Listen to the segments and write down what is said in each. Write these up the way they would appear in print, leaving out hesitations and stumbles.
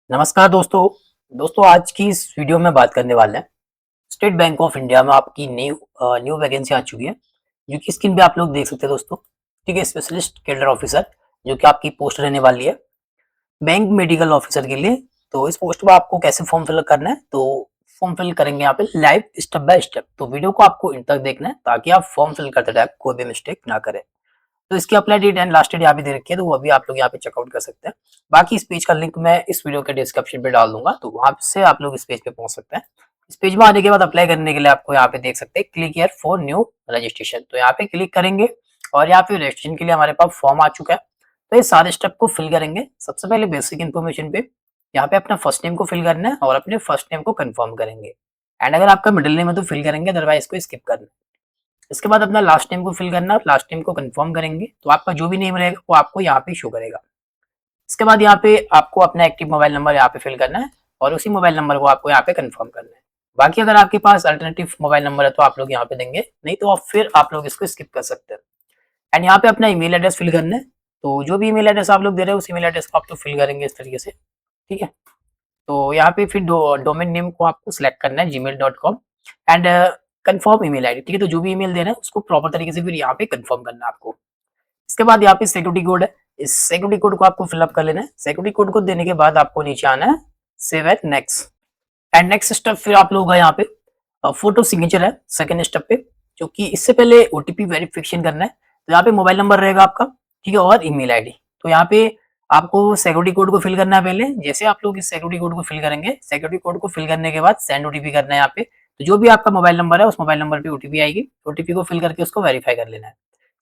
नमस्कार दोस्तों। आज की इस वीडियो में बात करने वाले हैं स्टेट बैंक ऑफ इंडिया में आपकी न्यू वैकेंसी आ चुकी है, जो कि स्क्रीन पे आप लोग देख सकते हैं दोस्तों। ठीक है, स्पेशलिस्ट कैडर ऑफिसर जो कि आपकी पोस्ट रहने वाली है बैंक मेडिकल ऑफिसर के लिए। तो इस पोस्ट पर आपको कैसे फॉर्म फिल करना है, तो फॉर्म फिल करेंगे यहाँ पे लाइव स्टेप बाय स्टेप। तो वीडियो को आपको इन तक देखना है ताकि आप फॉर्म फिल करते टाइम कोई भी मिस्टेक ना करें। तो इसकी apply date and last date यहाँ पे दे रखी है, तो वो अभी आप लोग यहाँ पे चेकआउट कर सकते हैं। बाकी इस पेज का लिंक मैं इस वीडियो के डिस्क्रिप्शन पे डाल दूंगा, तो वहां से आप लोग इस पेज पे पहुंच सकते हैं। इस पेज में आने के बाद अप्लाई करने के लिए आपको यहाँ पे देख सकते हैं click here for new registration. तो यहाँ पे क्लिक करेंगे और यहाँ पे रजिस्ट्रेशन के लिए हमारे पास फॉर्म आ चुका है। तो ये सारे स्टेप को फिल करेंगे। सबसे पहले बेसिक इन्फॉर्मेशन पे यहाँ पे अपना फर्स्ट नेम को फिल करना है और अपने फर्स्ट नेम को कंफर्म करेंगे। एंड अगर आपका मिडिल नेम है तो फिल करेंगे, अदरवाइज को स्किप करना है। इसके बाद अपना लास्ट नेम को फिल करना है, लास्ट नेम को कंफर्म करेंगे तो आपका जो भी नेम रहेगा वो आपको यहाँ पे शो करेगा। इसके बाद यहाँ पे आपको अपना एक्टिव मोबाइल नंबर यहाँ पे फिल करना है और उसी मोबाइल नंबर को आपको यहाँ पे कंफर्म करना है। बाकी अगर आपके पास अल्टरनेटिव मोबाइल नंबर है तो आप लोग यहाँ पे देंगे, नहीं तो फिर आप लोग इसको स्किप कर सकते हैं। एंड यहाँ पे अपना ईमेल एड्रेस फिल करना है। तो जो भी ईमेल एड्रेस आप लोग दे रहे हो उस ईमेल एड्रेस को आप लोग फिल करेंगे इस तरीके से। ठीक है, तो यहाँ पे फिर डोमेन नेम को आपको सिलेक्ट करना है gmail.com and confirm email ID. ठीक है, तो जो भी ईमेल दे रहे हैं उसको प्रॉपर तरीके से फिर यहाँ पे कंफर्म करना है आपको। इसके बाद यहाँ पे सिक्योरिटी कोड है, इस सिक्योरिटी कोड को आपको फिलअप कर लेना है। सिक्योरिटी कोड को देने के बाद आपको नीचे आना है save at next. And next step फिर आप लोग यहाँ पे फोटो सिग्नेचर है सेकंड स्टेप पे, जो कि इससे पहले ओटीपी वेरिफिकेशन करना है। तो यहाँ पे मोबाइल नंबर रहेगा आपका, ठीक है, और ईमेल आईडी। तो यहाँ पे आपको सिक्योरिटी कोड को फिल करना है पहले। जैसे आप लोग इस सिक्योरिटी कोड को फिल करेंगे, सिक्योरिटी कोड को फिल करने के बाद सेंड ओटीपी करना है यहाँ पे। तो जो भी आपका मोबाइल नंबर है उस मोबाइल नंबर पे ओटीपी आएगी, ओटीपी को फिल करके उसको वेरीफाई कर लेना है।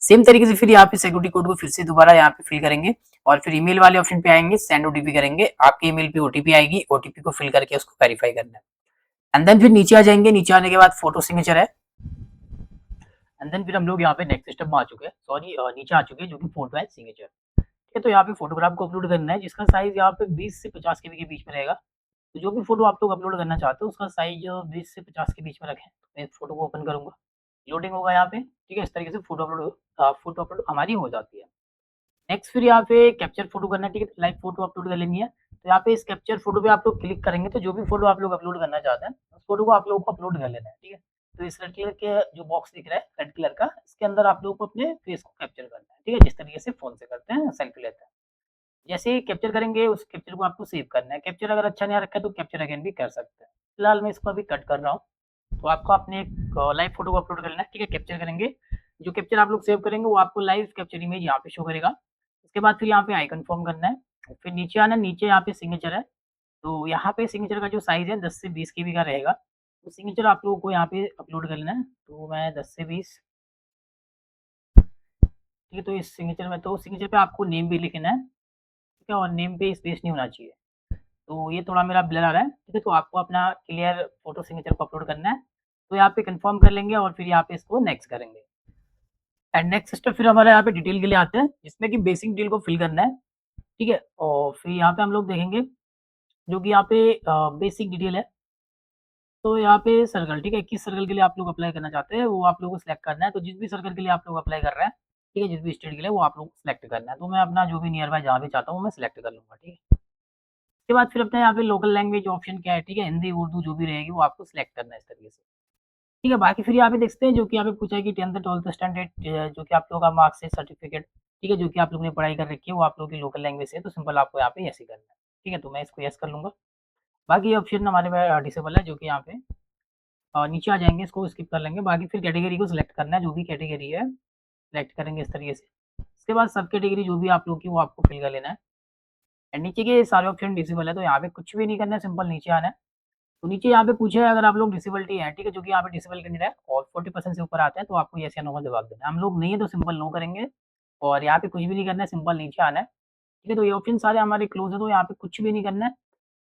सेम तरीके से फिर यहाँ पे सिक्योरिटी कोड को फिर से दोबारा यहाँ पे फिल करेंगे और फिर ईमेल वाले ऑप्शन पे आएंगे, सेंड ओटीपी करेंगे, आपके ईमेल पे ओटीपी आएगी, ओटीपी को फिल करके उसको वेरीफाई करना है। एंड देन फिर नीचे आ जाएंगे, नीचे आने के बाद फोटो सिग्नेचर है। एंड देन फिर हम लोग यहाँ पे नेक्स्ट स्टेप में आ चुके हैं, सॉरी नीचे आ चुके हैं, जो कि फोटो एंड सिग्नेचर। ठीक है, तो यहाँ पे फोटोग्राफ को अपलोड करना है जिसका साइज यहाँ पे 20 से 50 केबी के बीच में रहेगा। तो जो भी फोटो आप लोग अपलोड करना चाहते हो उसका साइज 20 से 50 के बीच में रखें। तो मैं इस फोटो को ओपन करूंगा, लोडिंग होगा यहाँ पे। ठीक है, इस तरीके से फोटो अपलोड हमारी हो जाती है। नेक्स्ट फिर यहाँ पे कैप्चर फोटो करना है। ठीक है, लाइव फोटो अपलोड कर लेनी है। तो यहाँ पे इस कैप्चर फोटो पे आप लोग क्लिक करेंगे तो जो भी फोटो आप लोग अपलोड करना चाहते हैं उस फोटो को आप लोगों को अपलोड कर लेना है। ठीक है, तो इस रेड कलर के जो बॉक्स दिख रहा है रेड कलर का, इसके अंदर आप लोगों को अपने फेस को कैप्चर करना है। ठीक है, जिस तरीके से फोन से करते हैं, सेल्फी लेते हैं। जैसे ही कैप्चर करेंगे उस कैप्चर को आपको सेव करना है। कैप्चर अगर अच्छा नहीं आ रखा है तो कैप्चर अगेन भी कर सकते हैं। फिलहाल मैं इसको अभी कट कर रहा हूँ। तो आपको अपने एक लाइव फोटो को अपलोड करना है। ठीक है, कैप्चर करेंगे, जो कैप्चर आप लोग सेव करेंगे वो आपको लाइव कैप्चर इमेज यहाँ पे शो करेगा। उसके बाद फिर यहाँ पे आई कन्फर्म करना है, फिर नीचे आना है, नीचे यहाँ पे सिग्नेचर है। तो यहाँ पे सिग्नेचर का जो साइज़ है 10 से 20 केबी का रहेगा। तो सिग्नेचर आप लोगों को यहाँ पे अपलोड करना है। तो मैं 10 से 20, ठीक है, तो इस सिग्नेचर में, तो सिग्नेचर पे आपको नेम भी लिखना है। ठीक है, और नेम पे स्पेस नहीं होना चाहिए। तो ये थोड़ा मेरा ब्लर आ रहा है। ठीक है, तो आपको अपना क्लियर फोटो सिग्नेचर को अपलोड करना है। तो यहाँ पे कन्फर्म कर लेंगे और फिर यहाँ पे इसको नेक्स्ट करेंगे। एंड नेक्स्ट स्टेप फिर हमारे यहाँ पे डिटेल के लिए आते हैं, जिसमें कि बेसिक डिटेल को फिल करना है। ठीक है, और फिर यहाँ पे हम लोग देखेंगे जो कि यहाँ पे बेसिक डिटेल है। तो यहाँ पे सर्कल, ठीक है, किस सर्कल के लिए आप लोग अप्लाई करना चाहते हैं वो आप लोगों को सिलेक्ट करना है। तो जिस भी सर्कल के लिए आप लोग अप्लाई कर रहे हैं, ठीक है, जिस भी स्टेट के लिए वो आप लोग को सिलेक्ट करना है। तो मैं अपना जो भी नियर बाय जहाँ भी चाहता हूँ मैं सिलेक्ट कर लूँगा। ठीक है, उसके बाद फिर अपने यहाँ पे लोकल लैंग्वेज ऑप्शन क्या है, ठीक है, हिंदी, उर्दू जो भी रहेगी वो आपको सिलेक्ट करना है इस तरीके से। ठीक है, बाकी फिर यहाँ पे देखते हैं जो कि यहाँ पे पूछा है कि 10th 12th स्टैंडर्ड जो कि आप लोगों का मार्क्सशीट सर्टिफिकेट, ठीक है, जो कि आप लोगों ने पढ़ाई कर रखी है वो आप लोगों की लोकल लैंग्वेज से है, तो सिंपल आपको यहाँ पे यस ही करना है। ठीक है, तो मैं इसको यस कर लूँगा। बाकी ऑप्शन हमारे में डिसेबल है, जो कि यहाँ पे नीचे आ जाएँगे, इसको स्किप कर लेंगे। बाकी फिर कैटेगरी को सिलेक्ट करना है, जो भी कैटेगरी है सिलेक्ट करेंगे इस तरीके से। उसके बाद सब कैटेगरी जो भी आप लोग की वो आपको फिल कर लेना है। एंड नीचे के सारे ऑप्शन डिसेबल है, तो यहाँ पे कुछ भी नहीं करना है, सिंपल नीचे आना है। तो नीचे यहाँ पे पूछा है अगर आप लोग डिसेबिलिटी है, ठीक है, जो कि यहाँ पे डिसेबल कैंडिडेट है और 40% से ऊपर आता है तो आपको यस या नो का जवाब देना है। हम लोग नहीं है तो सिंपल नो करेंगे और यहाँ पे कुछ भी नहीं करना है, सिंपल नीचे आना है। ठीक है, तो ये ऑप्शन सारे हमारे क्लोज है तो यहाँ पे कुछ भी नहीं करना है।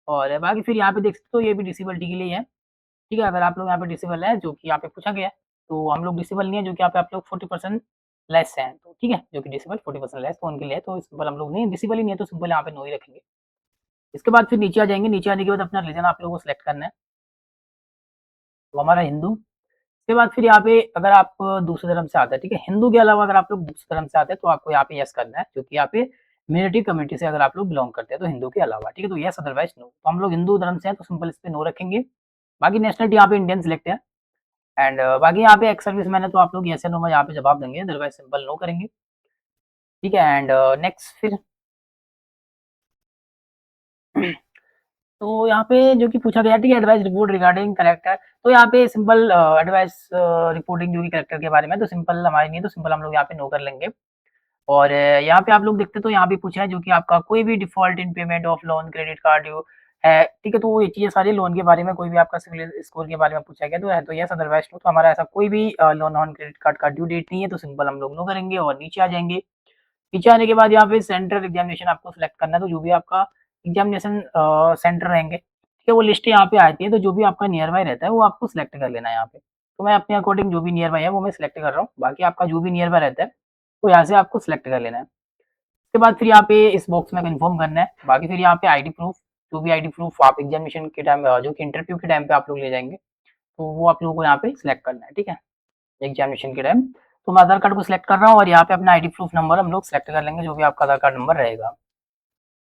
और बाकी फिर यहाँ पे देख सकते हो ये भी डिसेबिलिटी के लिए है। ठीक है, अगर आप लोग यहाँ पे डिसेबल है जो कि यहाँ पे पूछा गया है, तो हम लोग डिसेबल नहीं है, जो कि यहाँ पे आप लोग 40% लेस हैं, तो ठीक है, जो कि डिसेबल 40% लेस तो उनके लिए है, तो सिंपल हम लोग नहीं डिसेबल ही नहीं है तो सिंपल यहाँ पे नो ही रखेंगे। इसके बाद फिर नीचे आ जाएंगे, नीचे आने के बाद अपना रिलीजन आप लोगों को सिलेक्ट करना है। तो हमारा हिंदू। उसके बाद फिर यहाँ पे अगर आप दूसरे धर्म से आते हैं, ठीक है, हिंदू के अलावा अगर आप लोग दूसरे धर्म से आते हैं तो आपको यहाँ पे यस करना है, क्योंकि यहाँ पे मिनोरिटी कम्युनिटी से अगर आप लोग बिलोंग करते हैं तो हिंदू के अलावा, ठीक है, तो यस अदरवाइज नो। तो हम लोग हिंदू धर्म से हैं तो सिंपल इस पे नो रखेंगे। बाकी नेशनलिटी यहाँ पे इंडियन सिलेक्ट है एंड बाकी यहाँ पे एक्स सर्विस मैन है तो आप लोग यस या नो में यहाँ पे जवाब देंगे, अदरवाइज सिंपल नो करेंगे, ठीक है। एंड नेक्स्ट फिर तो यहाँ पे जो कि पूछा गया, ठीक है, एडवाइस रिपोर्ट रिगार्डिंग कैरेक्टर, तो यहाँ पे सिंपल एडवाइस रिपोर्टिंग जो कि कैरेक्टर के बारे में, तो सिंपल हमारी नहीं, तो सिंपल हम लोग यहाँ पे नो कर लेंगे। और यहाँ पे आप लोग देखते तो यहाँ पे पूछा है जो कि आपका कोई भी default in payment of loan, credit card due है, ठीक है, तो ये चीज़ें सारी लोन के बारे में, कोई भी आपका सिविल स्कोर के बारे में पूछा गया तो है तो यस, अदरवाइज़ नो। तो हमारा ऐसा कोई भी लोन ऑन क्रेडिट कार्ड का ड्यू डेट नहीं है, तो सिंपल हम लोग नो करेंगे और नीचे आ जाएँगे। नीचे आने के बाद यहाँ पे सेंट्रल एग्जामिनेशन आपको सिलेक्ट करना है, तो जो भी आपका एग्जामिनेशन सेंटर रहेंगे, ठीक है, वो लिस्ट यहाँ पे आती है, तो जो भी आपका नियर बाय रहता है वो आपको सिलेक्ट कर लेना है यहाँ पे। तो मैं अपने अकॉर्डिंग जो भी नियर बाय है वो मैं सिलेक्ट कर रहा हूँ, बाकी आपका जो भी नियर बाय रहता है, वो यहाँ से आपको सिलेक्ट कर लेना है। उसके बाद फिर यहाँ पे इस बॉक्स में कन्फर्म करना है, बाकी फिर यहाँ पे आईडी प्रूफ, जो भी आईडी प्रूफ आप एग्जामिनेशन के टाइम जो कि इंटरव्यू के टाइम पे आप लोग ले जाएँगे, तो वो आप लोगों को यहाँ पे सिलेक्ट करना है, ठीक है, एग्जामिनेशन के टाइम। तो मैं आधार कार्ड को सिलेक्ट कर रहा हूँ और यहाँ पे अपना आईडी प्रूफ नंबर हम लोग सिलेक्ट कर लेंगे, जो भी आपका आधार कार्ड नंबर रहेगा।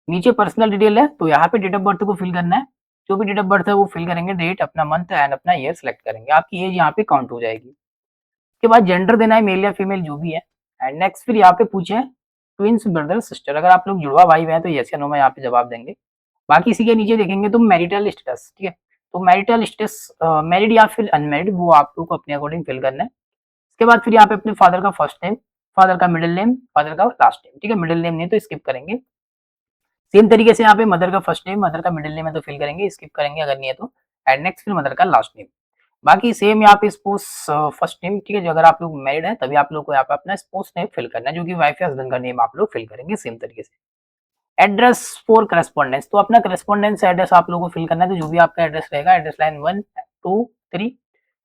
नीचे पर्सनल डिटेल है, तो यहाँ पे डेट ऑफ बर्थ को फिल करना है, जो भी डेट ऑफ बर्थ है वो फिल करेंगे, डेट, अपना मंथ एंड अपना ईयर सिलेक्ट करेंगे, आपकी एज यहाँ पे काउंट हो जाएगी। उसके बाद जेंडर देना है, मेल या फीमेल जो भी है। एंड नेक्स्ट फिर यहाँ पे पूछे है ट्विन्स ब्रदर सिस्टर, अगर आप लोग जुड़वा भाई बहन तो यस या नो में यहाँ पे जवाब देंगे। बाकी इसी के नीचे देखेंगे तो मैरिटल स्टेटस, ठीक है, तो मैरिटल स्टेटस मैरिड या फिर अनमैरिड वो आप लोग को अपने अकॉर्डिंग फिल करना है। उसके बाद फिर यहाँ पे अपने फादर का फर्स्ट नेम, फादर का मिडिल नेम, फादर का लास्ट नेम, ठीक है, मिडिल नेम नहीं तो स्किप करेंगे। सेम तरीके से यहाँ पे मदर का फर्स्ट नेम, मदर का मिडिल नेम है तो फिल करेंगे, स्किप करेंगे अगर नहीं है तो। एंड नेक्स्ट फिर मदर का लास्ट नेम। बाकी सेम यहाँ पे स्पोस फर्स्ट नेम, ठीक है, जो अगर आप लोग मैरिड है तभी आप लोग को यहाँ पे अपना स्पोस नेम फिल करना है, जो कि वाइफ या हस्बैंड का नेम आप लोग फिल करेंगे सेम तरीके से। एड्रेस फॉर करस्पॉन्डेंस, तो अपना करस्पॉन्डेंस एड्रेस आप लोगों को फिल करना है, तो जो भी आपका एड्रेस रहेगा, एड्रेस लाइन 1, 2, 3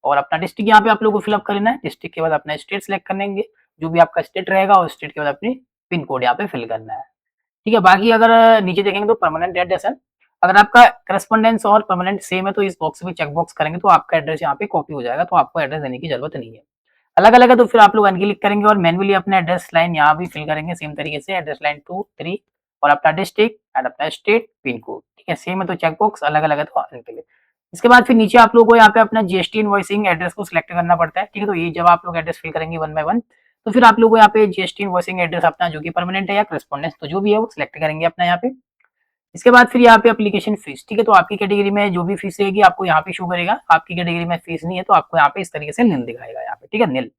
और अपना डिस्ट्रिक्ट यहाँ पे आप लोगों को फिलअप कर लेना है। डिस्ट्रिक्ट के बाद अपना स्टेट सिलेक्ट करेंगे, जो भी आपका स्टेट रहेगा और स्टेट के बाद अपनी पिन कोड यहाँ पे फिल करना है, ठीक है। बाकी अगर नीचे देखेंगे तो परमानेंट एड्रेस है, अगर आपका करस्पॉन्डेंस और परमानेंट सेम है तो इस बॉक्स में चेक बॉक्स करेंगे तो आपका एड्रेस यहाँ पे कॉपी हो जाएगा, तो आपको एड्रेस देने की जरूरत नहीं है। अलग अलग है तो फिर आप लोग अनक्लिक करेंगे और मैनुअली अपना एड्रेस लाइन यहाँ भी फिल करेंगे सेम तरीके से, एड्रेस लाइन 2, 3 और अपना डिस्ट्रिक्ट एंड अपना स्टेट पिन कोड, ठीक है, सेम है तो चेक बॉक्स, अलग अलग है तो अनक्लिक। इसके बाद फिर नीचे आप लोगों को यहाँ पे अपना जीएसटी इनवॉइसिंग एड्रेस को सिलेक्ट करना पड़ता है, ठीक है, तो ये जब आप लोग एड्रेस फिल करेंगे वन बाय वन तो फिर आप लोगों को यहाँ पे जीएसटी इनवॉइसिंग एड्रेस अपना जो कि परमानेंट है या करस्पॉन्डेंस तो जो भी है वो सिलेक्ट करेंगे अपना यहाँ पे। इसके बाद फिर यहाँ पे एप्लीकेशन फीस, ठीक है, तो आपकी कैटेगरी में जो भी फीस रहेगी आपको यहाँ पे शो करेगा, आपकी कैटेगरी में फीस नहीं है तो आपको यहाँ पे इस तरीके से नील दिखाएगा यहाँ पे, ठीक है, नील।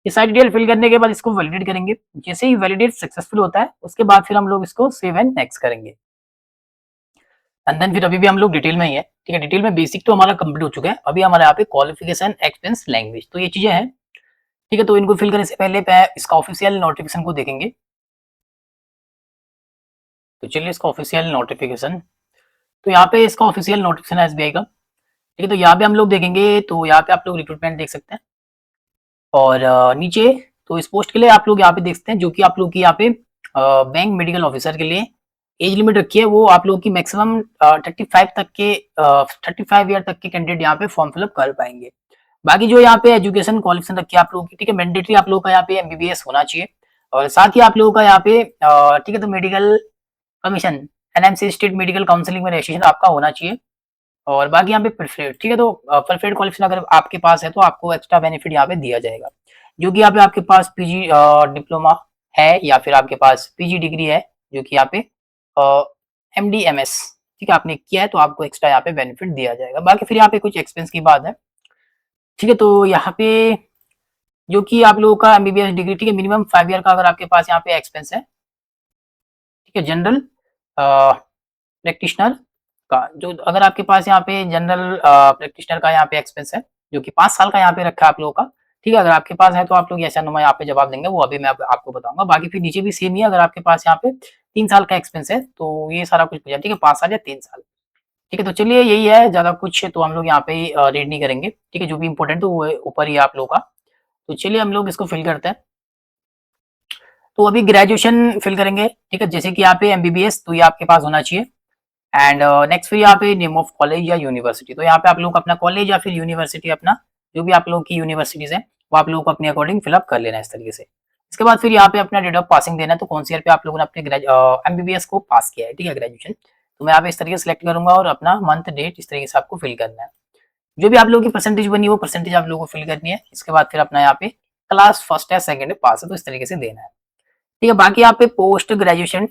ये सारी डिटेल फिल करने के बाद इसको वैलिडेट करेंगे, जैसे ही वैलिडेट सक्सेसफुल होता है उसके बाद फिर हम लोग इसको सेव एंड नेक्स्ट करेंगे। एंड देन फिर अभी भी हम लोग डिटेल में ही है, ठीक है, डिटेल में बेसिक तो हमारा कंप्लीट हो चुका है, अभी हमारे यहाँ पे क्वालिफिकेशन, एक्सपीरियंस, लैंग्वेज, तो ये चीजें हैं, ठीक है। तो इनको फिल करने से पहले इसका ऑफिशियल नोटिफिकेशन को देखेंगे, तो चलिए इसका ऑफिशियल नोटिफिकेशन, तो यहाँ पे इसका ऑफिशियल नोटिफिकेशन है एसबीआई का, ठीक है, तो यहाँ पे हम लोग देखेंगे तो यहाँ पे आप लोग रिक्रूटमेंट देख सकते हैं और नीचे तो इस पोस्ट के लिए आप लोग यहाँ पे देख सकते हैं जो कि आप लोग की यहाँ पे बैंक मेडिकल ऑफिसर के लिए एज लिमिट रखी है, वो आप लोगों की मैक्सिमम 35 तक के 35 ईयर तक के कैंडिडेट यहाँ पे फॉर्म फिलअप कर पाएंगे। बाकी जो यहाँ पे एजुकेशन क्वालिफिकेशन रखी है आप लोगों की, ठीक है, मैंडेटरी आप लोगों का यहाँ पे एमबीबीएस होना चाहिए और साथ ही आप लोगों का यहाँ पे ठीक है, तो medical commission, NMC state medical counselling में रजिस्ट्रेशन आपका होना चाहिए और बाकी यहाँ पे प्रेफर्ड, ठीक है, तो प्रेफर्ड क्वालिफिकेशन अगर आपके पास है तो आपको एक्स्ट्रा बेनिफिट यहाँ पे दिया जाएगा, जो कि यहाँ पे आपके पास पीजी डिप्लोमा है या फिर आपके पास पीजी डिग्री है जो कि यहाँ पे एमडीएमएस, ठीक है, आपने किया है तो आपको एक्स्ट्रा यहाँ पे बेनिफिट दिया जाएगा। बाकी फिर यहाँ पे कुछ एक्सपेंस की बात है, ठीक है, तो यहाँ पे जो कि आप लोगों का एमबीबीएस डिग्री, ठीक है, मिनिमम 5 ईयर का अगर आपके पास यहाँ पे एक्सपेंस है, ठीक है, जनरल प्रैक्टिशनर का जो अगर आपके पास यहाँ पे जनरल प्रैक्टिशनर का यहाँ पे एक्सपेंस है जो कि 5 साल का यहाँ पे रखा है आप लोगों का, ठीक है, अगर आपके पास है तो आप लोग ऐसा नुमा यहाँ पे जवाब देंगे, वो अभी मैं आपको बताऊंगा। बाकी फिर नीचे भी सेम ही है, अगर आपके पास यहाँ पे 3 साल का एक्सपेंस है तो ये सारा कुछ हो जाए, ठीक है, 5 साल या 3 साल, ठीक है, तो चलिए यही है, ज्यादा कुछ तो हम लोग यहाँ पे रीड नहीं करेंगे, ठीक है, जो भी इंपॉर्टेंट तो वो ऊपर ही है आप लोगों का। तो चलिए हम लोग इसको फिल करते हैं, तो अभी ग्रेजुएशन फिल करेंगे, ठीक है, जैसे कि यहाँ पे एमबीबीएस तो ये आपके पास होना चाहिए एंड नेक्स्ट फिर यहाँ पे नेम ऑफ कॉलेज या यूनिवर्सिटी, तो यहाँ पे आप लोग अपना कॉलेज या फिर यूनिवर्सिटी अपना जो भी आप लोग की यूनिवर्सिटीज है वो आप लोगों को अपने अकॉर्डिंग फिलअप कर लेना है इस तरीके से। इसके बाद फिर यहाँ पे अपना डेट ऑफ पासिंग देना है, तो कौन सी ईयर पे आप लोगों ने अपने एमबीबीएस को पास किया है, ठीक है, ग्रेजुएशन। तो मैं यहाँ पे इस तरीके से सिलेक्ट करूंगा और अपना मंथ डेट इस तरीके से आपको फिल करना है। जो भी आप लोगों की परसेंटेज बनी वो परसेंटेज आप लोगों को फिल करनी है। इसके बाद फिर अपना यहाँ पे क्लास फर्स्ट है, सेकंड है, पास है, तो इस तरीके से देना है, ठीक है। बाकी यहाँ पे पोस्ट ग्रेजुएशन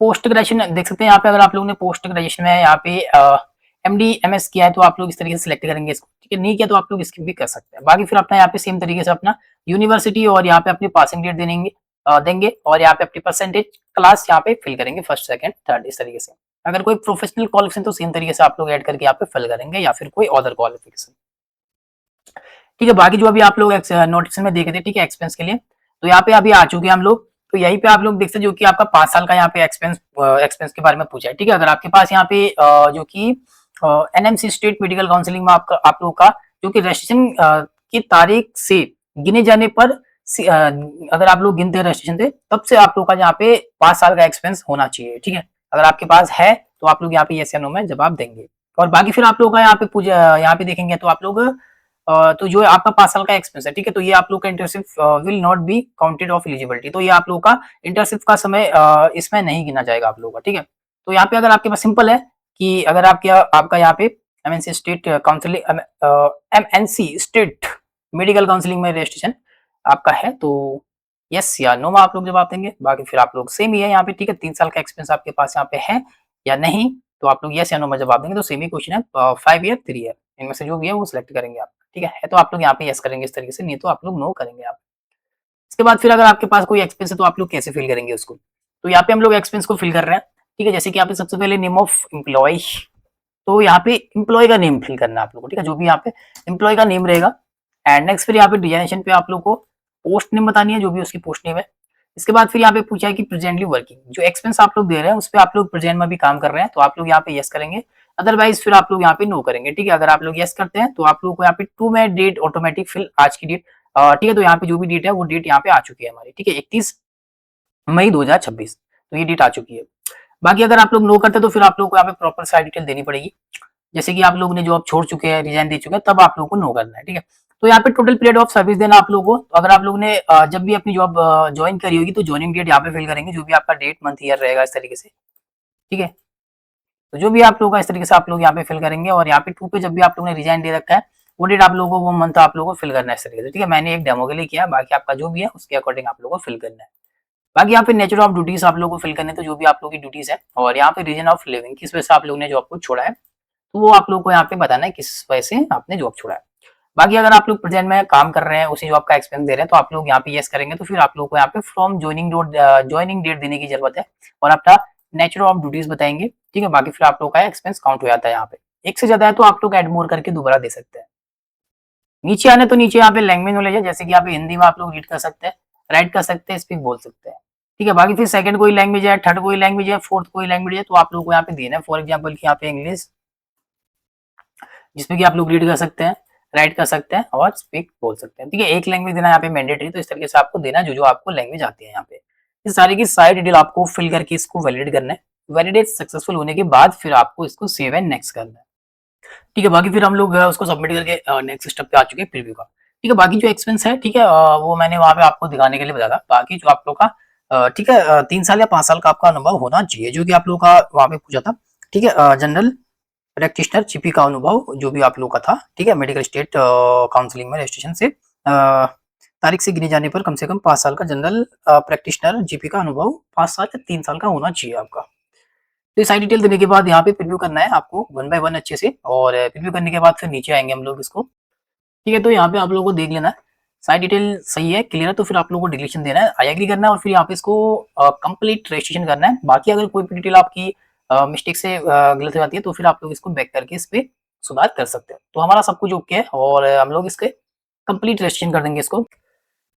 देख सकते हैं यहाँ पे, अगर आप लोगों ने पोस्ट ग्रेजुएशन में यहाँ पे एमडी एमएस किया है तो आप लोग इस तरीके से सिलेक्ट करेंगे इसको, ठीक है। नहीं किया तो आप लोग इसकी भी कर सकते हैं। बाकी फिर अपना यहाँ पे सेम तरीके से अपना यूनिवर्सिटी और यहाँ पे अपनी पासिंग डेट देंगे और यहाँ पे अपनी परसेंटेज क्लास यहाँ पे फिल करेंगे, फर्स्ट सेकंड थर्ड, इस तरीके से। अगर कोई प्रोफेशनल क्वालिफिकेशन तो सेम तरीके से आप लोग ऐड करके यहाँ पे फिल करेंगे, या फिर कोई अदर क्वालिफिकेशन, ठीक है। बाकी जो अभी आप लोग नोटिफिकेशन में देखे थे, ठीक है, एक्सपेंस के लिए, तो यहाँ पे अभी आ चुके हैं हम लोग। तो यहीं पे आप लोग देख सकते हैं जो कि आपका 5 साल का यहाँ पे एक्सपेंस के बारे में पूछा है, ठीक है। अगर आपके पास यहाँ पे जो कि एनएमसी स्टेट मेडिकल काउंसिलिंग में आप लोग का जो कि रजिस्ट्रेशन की तारीख से गिने जाने पर अगर आप लोग गिनते हैं रजिस्ट्रेशन से, तब से आप लोग का यहाँ पे 5 साल का एक्सपेंस होना चाहिए, ठीक है। अगर आपके पास है तो आप लोग यहाँ पे यस या नो में जवाब देंगे। और बाकी फिर आप लोग का यहाँ पे देखेंगे तो आप लोग तो जो आपका 5 साल का एक्सपेंस है, ठीक है, तो ये आप लोग का internship will not be counted of eligibility, तो ये आप लोग का इंटर्नशिप का समय इसमें नहीं गिना जाएगा आप लोगों का, ठीक है। तो यहाँ पे अगर आपके पास सिंपल है कि अगर आपका यहाँ पे MNC state counselling MNC state medical counselling में रजिस्ट्रेशन आपका है तो यस या नो में आप लोग जवाब देंगे। बाकी फिर आप लोग सेम ही है यहाँ पे, ठीक है। 3 साल का एक्सपेंस आपके पास यहाँ पे है या नहीं, तो आप लोग यस या नो में जवाब देंगे। तो सेम ही क्वेश्चन है, 5 ईयर 3 ईयर इनमें से जो भी है वो सिलेक्ट करेंगे आप, ठीक है। तो आप लोग यहाँ पे यस करेंगे इस तरीके से, नहीं तो आप लोग नो करेंगे आप। इसके बाद फिर अगर आपके पास कोई एक्सपेंस है तो आप लोग कैसे फिल करेंगे उसको, तो यहाँ पे हम लोग एक्सपेंस को फिल कर रहे हैं, ठीक है। जैसे कि यहाँ पे सबसे पहले नेम ऑफ एम्प्लॉय, तो यहाँ पे एम्प्लॉय का नेम फिल करना है आप लोगों को, ठीक है, जो भी यहाँ पे एम्प्लॉय का नेम रहेगा। एंड नेक्स्ट फिर यहाँ पे डिजाइनेशन पे आप लोग को पोस्ट नेम बतानी है, जो भी उसकी पोस्ट नेम है। इसके बाद फिर यहाँ पे पूछा है कि प्रेजेंटली वर्किंग, जो एक्सपेंस आप लोग दे रहे हैं उस पर आप लोग प्रेजेंट में भी काम कर रहे हैं, तो आप लोग यहाँ पे यस करेंगे। अदरवाइज फिर आप लोग यहाँ पे नो करेंगे, ठीक है। अगर आप लोग यस करते हैं तो आप लोग को यहाँ पे टू में डेट ऑटोमेटिक फिल, आज की डेट, ठीक है। तो यहाँ पे जो भी डेट है वो डेट यहाँ पे आ चुकी है हमारी, ठीक है, 31 मई 2026, तो ये डेट आ चुकी है। बाकी अगर आप लोग नो करते तो फिर आप लोग को यहाँ पे प्रॉपर सारी डिटेल देनी पड़ेगी। जैसे कि आप लोगों ने जॉब छोड़ चुके हैं, रिजाइन दे चुके हैं, तब आप लोगों को नो करना है, ठीक है। तो यहाँ पे टोटल पीरियड ऑफ सर्विस देना आप लोगों को। तो अगर आप लोगों ने जब भी अपनी जॉब ज्वाइन करी होगी तो ज्वाइनिंग डेट यहाँ पे फिल करेंगे, जो भी आपका डेट मंथ ईयर रहेगा इस तरीके से, ठीक है। तो जो भी आप लोगों का इस तरीके से आप लोग यहाँ पे फिल करेंगे। और यहाँ पे 2 पे जब भी आप लोगों ने रिजाइन दे रखा है वो डेट आप लोगों को, वो मंथ आप लोगों को फिल करना है इस तरीके से, ठीक है। मैंने एक डेमो के लिए किया, बाकी आपका जो भी है उसके अकॉर्डिंग आप लोगों को फिल करना है। बाकी यहाँ पे नेचर ऑफ ड्यूटीज आप लोगों को फिल करने, तो जो भी आप लोगों की ड्यूटीज है, और यहाँ पे रीजन ऑफ लिविंग, किस वजह से आप लोगों ने जॉब को छोड़ा है, तो वो आप लोगों को यहाँ पे बताना है किस वजह से आपने जॉब छोड़ा है। बाकी अगर आप लोग प्रेजेंट में काम कर रहे हैं, उसी जॉब का एक्सपेंस दे रहे हैं, तो आप लोग यहाँ पे यस करेंगे। तो फिर आप लोग को यहाँ पे फ्रॉम ज्वाइनिंग डेट देने की जरूरत है और अपना नेचर ऑफ ड्यूटीज बताएंगे, ठीक है। बाकी फिर आप लोग का एक्सपेंस काउंट हो जाता है। यहाँ पे एक से ज्यादा है तो आप लोग एड मोर करके दोबारा दे सकते हैं। नीचे आने तो नीचे यहाँ पे लैंग्वेज नॉलेज है, जैसे कि यहाँ पे हिंदी में आप लोग रीड कर सकते हैं, राइट कर सकते हैं, स्पीक बोल सकते हैं, ठीक है। बाकी फिर सेकंड कोई लैंग्वेज है, थर्ड कोई लैंग्वेज है, फोर्थ कोई लैंग्वेज है, तो आप लोग को यहाँ पे देना है। फॉर एग्जाम्पल की यहाँ पे इंग्लिश, जिसमें कि आप लोग रीड कर सकते हैं, राइट कर सकते हैं और स्पीक बोल सकते हैं, ठीक है। एक लैंग्वेज देना यहाँ पे मैंडेटरी, तो इस तरीके से आपको देना जो जो आपको लैंग्वेज आती है। यहाँ पे इस सारी की सारी डिटेल आपको फिल करके इसको वैलिडेट करना है। वैलिडेट सक्सेसफुल होने के बाद फिर आपको इसको सेव एंड नेक्स्ट करना है, ठीक है। बाकी फिर हम लोग उसको सबमिट करके नेक्स्ट स्टेप पे आ चुके हैं, प्रीव्यू का, ठीक है। बाकी जो एक्सपेंस है, ठीक है, वो मैंने वहाँ पे आपको दिखाने के लिए बताया था। बाकी जो आप लोग का ठीक है 3 साल या 5 साल का आपका अनुभव होना चाहिए, जो कि आप लोग का वहाँ पे पूछा था, ठीक है। जनरल प्रैक्टिशनर जीपी का अनुभव जो भी आप लोग का था, ठीक है, मेडिकल स्टेट काउंसिलिंग में रजिस्ट्रेशन से तारीख से गिने जाने पर कम से कम 5 साल का जनरल प्रैक्टिशनर जीपी का अनुभव 5 साल या 3 साल का होना चाहिए आपका। तो ये सारी डिटेल देने के बाद यहाँ पे प्रीव्यू करना है आपको 1 बाय 1 अच्छे से, और प्रीव्यू करने के बाद फिर नीचे आएंगे हम लोग इसको, ठीक है। तो यहाँ पे आप लोगों को देख लेना है, सारी डिटेल सही है, क्लियर है, तो फिर आप लोगों को डिक्लेरेशन देना है, आई एग्री करना है, और फिर यहाँ पे इसको कंप्लीट रजिस्ट्रेशन करना है। बाकी अगर कोई भी डिटेल आपकी मिस्टेक से गलत हो जाती है तो फिर आप लोग इसको बैक करके इस पे सुधार कर सकते हैं। तो हमारा सब कुछ ओके है और हम लोग इसके कंप्लीट रजिस्ट्रेशन कर देंगे इसको।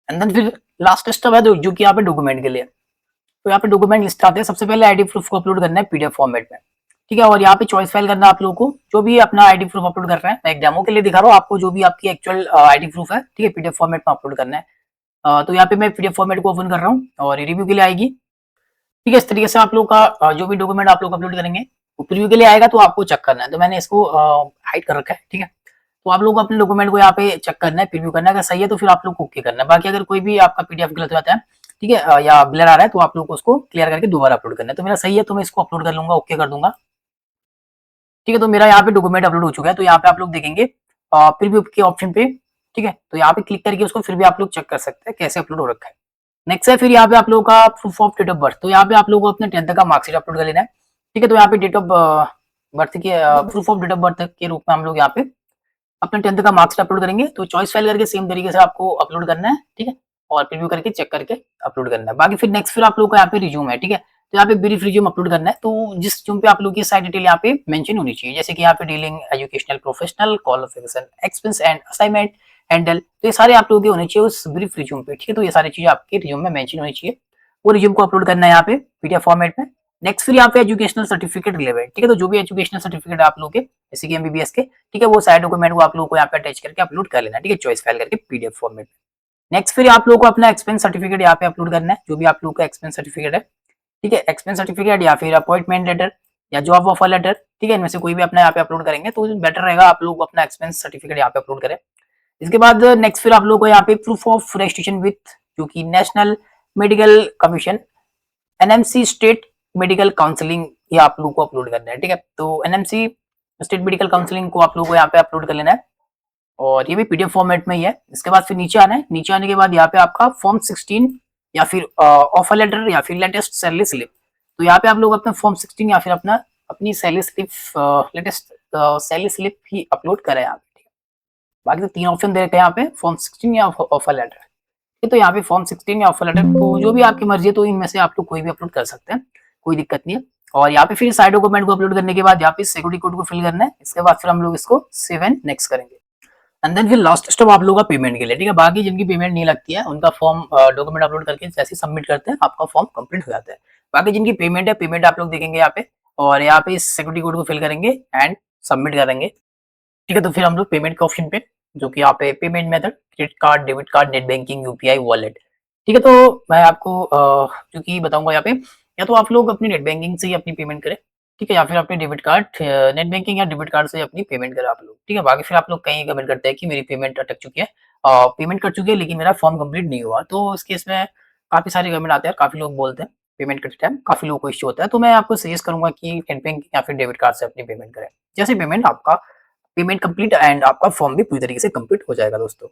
एंड देन फिर लास्ट स्टेप है जो कि यहाँ पे डॉक्यूमेंट के लिए, तो यहाँ पे डॉक्यूमेंट लिस्ट आते हैं। सबसे पहले आईडी प्रूफ को अपलोड करना है पीडीएफ फॉर्मेट में, ठीक है। और यहाँ पे चॉइस फाइल करना है आप लोगों को, जो भी अपना आईडी प्रूफ अपलोड कर रहे हैं। मैं एक डेमो के लिए दिखा रहा हूँ आपको, जो भी आपकी एक्चुअल आईडी प्रूफ है, ठीक है, पीडीएफ फॉर्मेट में अपलोड करना है। तो यहाँ पे मैं पीडीएफ फॉर्मेट को ओपन कर रहा हूँ और रिव्यू के लिए आएगी, ठीक है। इस तरीके से आप लोग का जो भी डॉक्यूमेंट आप लोग अपलोड करेंगे वो प्रीव्यू के लिए आएगा, तो आपको चेक करना है। तो मैंने इसको हाइड कर रखा है, ठीक है। तो आप लोग अपने डॉक्यूमेंट को यहाँ पे चेक करना है, प्रीव्यू करना है, अगर सही है तो फिर आप लोग को ओके करना है। बाकी अगर कोई भी आपका पीडीएफ गलत हो जाता है, ठीक है, या ब्लर आ रहा है, तो आप लोग को उसको क्लियर करके दोबारा अपलोड करना है। तो मेरा सही है तो मैं इसको अपलोड कर लूंगा, ओके कर दूंगा। ठीक है, तो मेरा यहाँ पे डॉक्यूमेंट अपलोड हो चुका है। तो यहाँ पे आप लोग देखेंगे प्रीव्यू के ऑप्शन पे, ठीक है, तो यहाँ पे क्लिक करके उसको फिर भी आप लोग चेक कर सकते हैं कैसे अपलोड हो रखा है। नेक्स्ट है फिर यहाँ पे आप लोगों का proof of date of birth. तो यहाँ पे आप लोगों को अपने 10th का मार्कशीट अपलोड कर लेना है। ठीक है, तो यहाँ पे डेट ऑफ बर्थ के proof of date of birth के रूप में हम लोग यहाँ पे अपने 10th का मार्क्स अपलोड करेंगे। तो चॉइस फाइल करके सेम तरीके से आपको अपलोड करना है, ठीक है, और प्रीव्यू करके चेक करके अपलोड करना है। बाकी फिर नेक्स्ट फिर आप लोगों का यहाँ पे रिज्यूम है, ठीक है, तो यहाँ पे ब्रीफ रिज्यूम अपलोड करना है। तो जिस रिज्यूम पे आप लोग की सारी डिटेल यहाँ पे मेंशन होनी चाहिए, जैसे कि यहाँ पे dealing, educational, professional, qualification, expense and assignment, handle, तो ये सारे आप लोगों के होने चाहिए उस ब्रीफ रिज्यूम पे, ठीक है। तो ये सारी चीजें आपके रिज्यूम में मेंशन होनी चाहिए। वो रिज्यूम को अपलोड करना है यहाँ पे पीडीएफ फॉर्मेट में। नेक्स्ट फिर यहाँ पे एजुकेशनल सर्टिफिकेट रिलेवेंट, ठीक है, तो जो भी एजुकेशनल सर्टिफिकेट आप लोग के, जैसे कि एमबीबीएस के, ठीक है, वो सारे डॉक्यूमेंट को आप लोगों को यहाँ पे अटैच करके अपलोड कर लेना, ठीक है, चॉइस फाइल करके पीडीएफ फॉर्मेट में। नेक्स्ट फिर आप लोगों को अपना एक्सपेंस सर्टिफिकेट यहाँ पे अपलोड करना है, जो भी आप लोगों का एक्सपेंस सर्टिफिकेट है, ठीक है, एक्सपेंस सर्टिफिकेट या फिर अपॉइंटमेंट लेटर या जॉब ऑफर लेटर, ठीक है, इनमें से कोई भी अपना यहाँ पे अपलोड करेंगे तो बेटर रहेगा आप लोग अपना एक्सपेंस सर्टिफिकेट यहाँ पे अपलोड करें। इसके बाद नेक्स्ट फिर आप लोग को यहाँ पे प्रूफ ऑफ रजिस्ट्रेशन विथ, जो कि national medical commission, NMC state medical counselling, ये आप लोग को अपलोड करना है, ठीक है। तो एनएमसी स्टेट मेडिकल काउंसलिंग को आप लोग को यहाँ पे अपलोड कर लेना है, और ये भी पीडीएफ फॉर्मेट में ही है। इसके बाद फिर नीचे आना है, नीचे आने के बाद यहाँ पे आपका फॉर्म 16 या फिर ऑफर लेटर या फिर लेटेस्ट सैलरी स्लिप, तो यहाँ पे आप लोग अपना फॉर्म 16 या फिर अपना अपनी salary slip, latest salary slip ही अपलोड करें यहाँ पे, ठीक है। बाकी तो 3 ऑप्शन दे रखे हैं यहाँ पे, फॉर्म 16 या ऑफर लेटर, तो यहाँ पे फॉर्म 16 या ऑफर लेटर, तो जो भी आपकी मर्जी है, तो इनमें से आप लोग कोई भी अपलोड कर सकते हैं, कोई दिक्कत नहीं है। और यहाँ पे फिर साइड डॉक्यूमेंट को अपलोड करने के बाद यहाँ पे सिक्योरिटी कोड को फिल करना है। इसके बाद फिर हम लोग इसको सेव एंड नेक्स्ट करेंगे, एंड देन फिर लास्ट स्टेप आप लोगों का पेमेंट के लिए, ठीक है। बाकी जिनकी पेमेंट नहीं लगती है उनका फॉर्म डॉक्यूमेंट अपलोड करके जैसे सबमिट करते हैं आपका फॉर्म कंप्लीट हो जाता है। बाकी जिनकी पेमेंट है, पेमेंट आप लोग देखेंगे यहाँ पे, और यहाँ पे इस सिक्योरिटी कोड को फिल करेंगे एंड सबमिट करेंगे, ठीक है। तो फिर हम लोग पेमेंट के ऑप्शन पे, जो कि यहाँ पे payment method, credit card, debit card, net banking, UPI, wallet, ठीक है। तो मैं आपको जो कि बताऊंगा यहाँ पे, या तो आप लोग अपनी नेट बैंकिंग से ही अपनी पेमेंट करें, ठीक है, या फिर अपने डेबिट कार्ड, नेट बैंकिंग या डेबिट कार्ड से अपनी पेमेंट करें आप लोग, ठीक है। बाकी फिर आप लोग कहीं कमेंट करते हैं कि मेरी पेमेंट अटक चुकी है, पेमेंट कर चुकी है लेकिन मेरा फॉर्म कंप्लीट नहीं हुआ, तो इस केस में काफी सारे कमेंट आते हैं, काफी लोग बोलते हैं पेमेंट करते टाइम काफी लोगों को इश्यू होता है। तो मैं आपको सजेस्ट करूंगा कि नेट बैंकिंग या फिर डेबिट कार्ड से अपनी पेमेंट करें, जैसे पेमेंट कंप्लीट एंड आपका फॉर्म भी पूरी तरीके से कंप्लीट हो जाएगा दोस्तों।